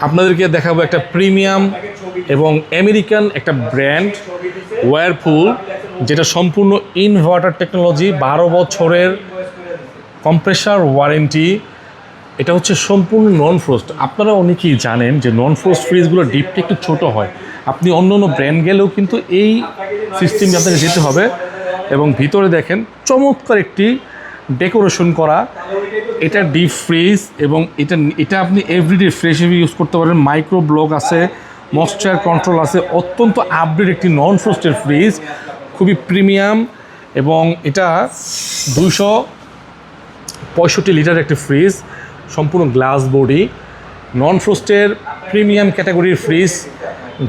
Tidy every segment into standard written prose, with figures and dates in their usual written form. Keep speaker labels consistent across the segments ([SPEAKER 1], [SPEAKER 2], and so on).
[SPEAKER 1] আপনাদেরকে দেখাবো একটা প্রিমিয়াম এবং আমেরিকান একটা ব্র্যান্ড ওয়ারপুল, যেটা সম্পূর্ণ ইনভার্টার টেকনোলজি, 12 বছরের কম্প্রেসার ওয়ারেন্টি। এটা হচ্ছে সম্পূর্ণ নন ফ্রোস্ট। আপনারা অনেকেই জানেন যে নন ফ্রোস্ট ফ্রিজগুলো ডিপটি একটু ছোটো হয়। আপনি অন্য অন্য ব্র্যান্ড গেলেও কিন্তু এই সিস্টেমে আপনাকে যেতে হবে। এবং ভিতরে দেখেন চমৎকার একটি ডেকোরেশন করা, এটা ডিপ ফ্রিজ এবং এটা আপনি এভরিডে ফ্রেশ ইউজ করতে পারেন। মাইক্রো ব্লক আছে, ময়েশ্চার কন্ট্রোল আছে, অত্যন্ত আপডেট একটি নন ফ্রোস্টের ফ্রিজ, খুবই প্রিমিয়াম। এবং এটা 265 লিটার একটি ফ্রিজ, সম্পূর্ণ গ্লাস বডি, নন ফ্রোস্টের প্রিমিয়াম ক্যাটাগরির ফ্রিজ।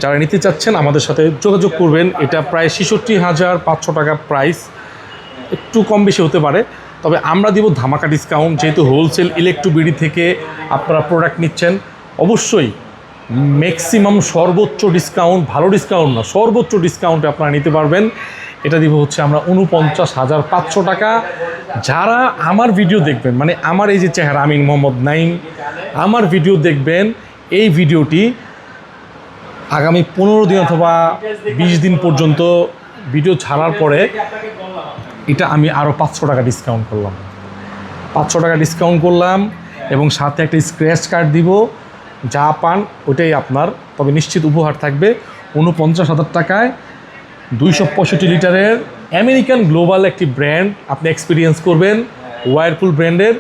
[SPEAKER 1] যারা নিতে চাচ্ছেন আমাদের সাথে যোগাযোগ করবেন। এটা প্রায় 66,500 টাকা প্রাইস, একটু কম বেশি হতে পারে, তবে আমরা দিব ধামাকা ডিসকাউন্ট। যেহেতু হোলসেল ইলেকট্রো-বিডি থেকে আপনারা প্রোডাক্ট নিচ্ছেন, অবশ্যই ম্যাক্সিমাম সর্বোচ্চ ডিসকাউন্ট, ভালো ডিসকাউন্ট না, সর্বোচ্চ ডিসকাউন্টে আপনারা নিতে পারবেন। এটা দিব হচ্ছে আমরা 49,500 টাকা। যারা আমার ভিডিও দেখবেন, মানে আমার এই যে চেহারা আমিন মোহাম্মদ নাইম, আমার ভিডিও দেখবেন, এই ভিডিওটি আগামী 15 দিন অথবা 20 দিন পর্যন্ত ভিডিও ছাড়ার পরে এটা আমি আরও 500 টাকা ডিসকাউন্ট করলাম, 500 টাকা ডিসকাউন্ট করলাম। এবং সাথে একটা স্ক্র্যাচ কার্ড দিব, যা পান ওইটাই আপনার, তবে নিশ্চিত উপহার থাকবে। 49,000 টাকায় 265 লিটারের আমেরিকান গ্লোবাল একটি ব্র্যান্ড আপনি এক্সপিরিয়েন্স করবেন, ওয়ারপুল ব্র্যান্ডের